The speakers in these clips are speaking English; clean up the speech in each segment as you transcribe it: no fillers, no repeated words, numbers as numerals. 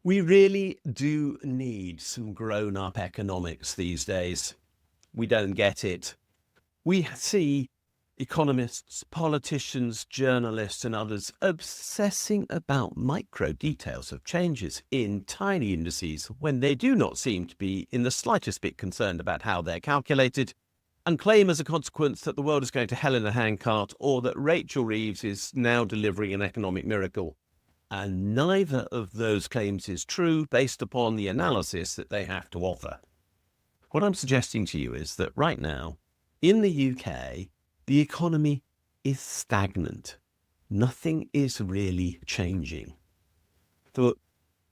We really do need some grown-up economics these days. We don't get it. We see economists, politicians, journalists, and others obsessing about micro details of changes in tiny indices when they do not seem to be in the slightest bit concerned about how they're calculated, and claim as a consequence that the world is going to hell in a handcart or that Rachel Reeves is now delivering an economic miracle. And neither of those claims is true based upon the analysis that they have to offer. What I'm suggesting to you is that right now, in the UK, the economy is stagnant. Nothing is really changing. The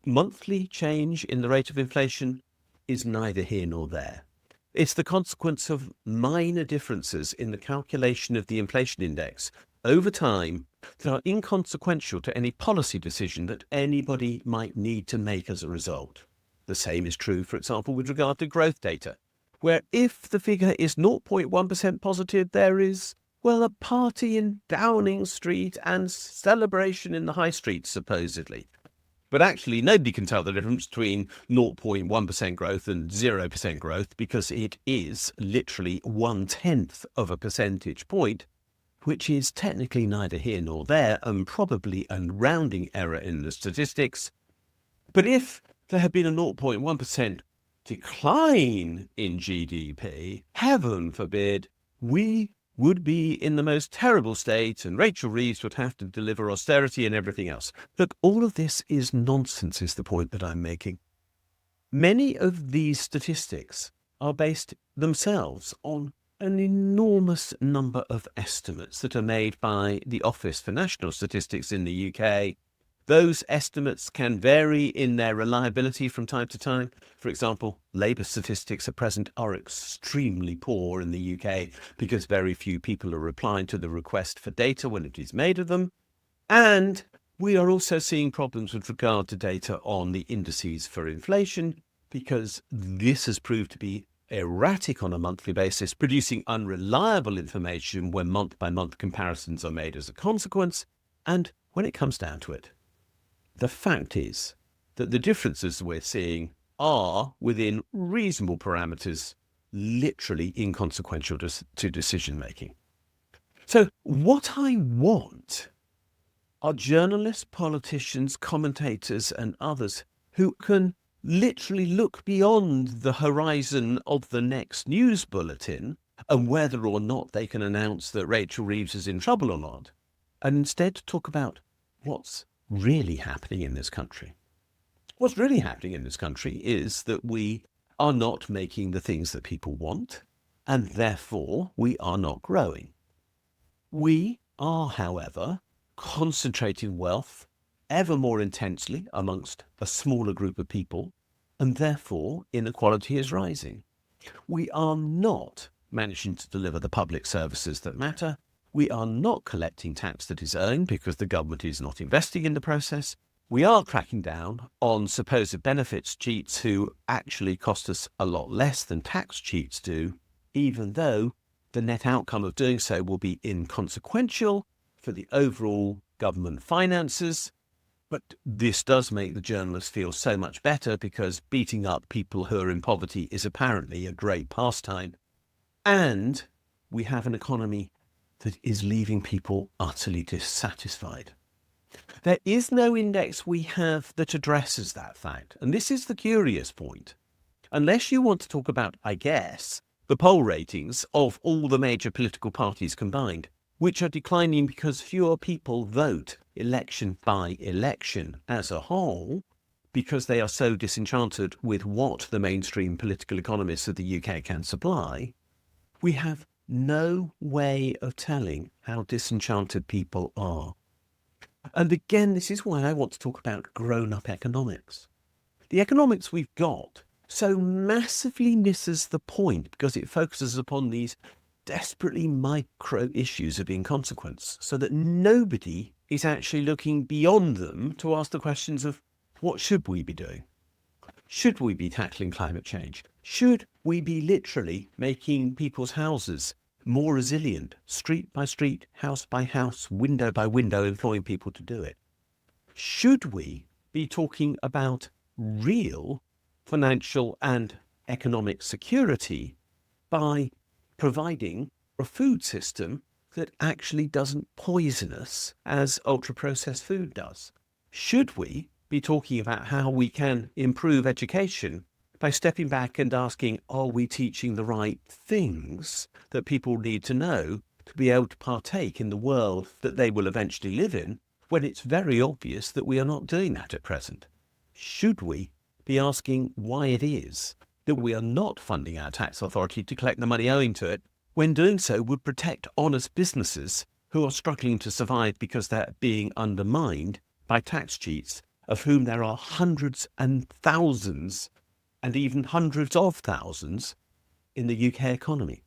monthly change in the rate of inflation is neither here nor there. It's the consequence of minor differences in the calculation of the inflation index over time that are inconsequential to any policy decision that anybody might need to make as a result. The same is true, for example, with regard to growth data, where if the figure is 0.1% positive, there is, well, a party in Downing Street and celebration in the high street, supposedly. But actually, nobody can tell the difference between 0.1% growth and 0% growth because it is literally 1/10 of a percentage point, which is technically neither here nor there and probably a rounding error in the statistics. But if there had been a 0.1% decline in GDP, heaven forbid, we would be in the most terrible state and Rachel Reeves would have to deliver austerity and everything else. Look, all of this is nonsense, is the point that I'm making. Many of these statistics are based themselves on an enormous number of estimates that are made by the Office for National Statistics in the UK. Those estimates can vary in their reliability from time to time. For example, labour statistics at present are extremely poor in the UK because very few people are replying to the request for data when it is made of them. And we are also seeing problems with regard to data on the indices for inflation because this has proved to be erratic on a monthly basis, producing unreliable information when month-by-month comparisons are made as a consequence. And when it comes down to it, the fact is that the differences we're seeing are within reasonable parameters, literally inconsequential to decision-making. So what I want are journalists, politicians, commentators, and others who can literally look beyond the horizon of the next news bulletin and whether or not they can announce that Rachel Reeves is in trouble or not, and instead talk about what's really happening in this country. What's really happening in this country is that we are not making the things that people want, and therefore we are not growing. We are, however, concentrating wealth ever more intensely amongst a smaller group of people, and therefore inequality is rising. We are not managing to deliver the public services that matter. We are not collecting tax that is earned because the government is not investing in the process. We are cracking down on supposed benefits cheats who actually cost us a lot less than tax cheats do, even though the net outcome of doing so will be inconsequential for the overall government finances. But this does make the journalists feel so much better because beating up people who are in poverty is apparently a great pastime. And we have an economy that is leaving people utterly dissatisfied. There is no index we have that addresses that fact. And this is the curious point. Unless you want to talk about, I guess, the poll ratings of all the major political parties combined, which are declining because fewer people vote election by election as a whole, because they are so disenchanted with what the mainstream political economists of the UK can supply, we have no way of telling how disenchanted people are. And again, this is why I want to talk about grown-up economics. The economics we've got so massively misses the point because it focuses upon these desperately micro issues of inconsequence so that nobody is actually looking beyond them to ask the questions of what should we be doing? Should we be tackling climate change? Should we be literally making people's houses more resilient, street by street, house by house, window by window, employing people to do it? Should we be talking about real financial and economic security by providing a food system that actually doesn't poison us as ultra-processed food does? Should we be talking about how we can improve education by stepping back and asking, are we teaching the right things that people need to know to be able to partake in the world that they will eventually live in, when it's very obvious that we are not doing that at present? Should we be asking why it is that we are not funding our tax authority to collect the money owing to it, when doing so would protect honest businesses who are struggling to survive because they're being undermined by tax cheats, of whom there are hundreds and thousands and even hundreds of thousands in the UK economy?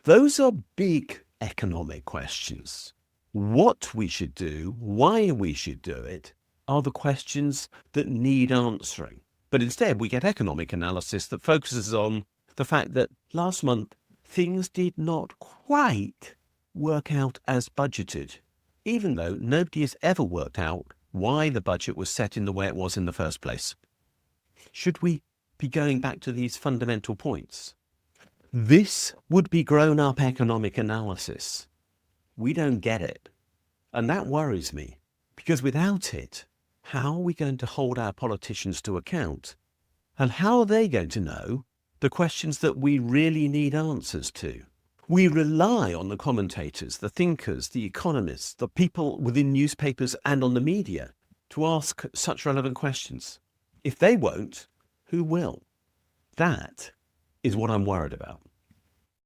Those are big economic questions. What we should do, why we should do it, are the questions that need answering. But instead, we get economic analysis that focuses on the fact that last month, things did not quite work out as budgeted, even though nobody has ever worked out why the budget was set in the way it was in the first place. Should we be going back to these fundamental points? This would be grown-up economic analysis. We don't get it. And that worries me, because without it, how are we going to hold our politicians to account? And how are they going to know the questions that we really need answers to? We rely on the commentators, the thinkers, the economists, the people within newspapers and on the media to ask such relevant questions. If they won't, who will? That is what I'm worried about.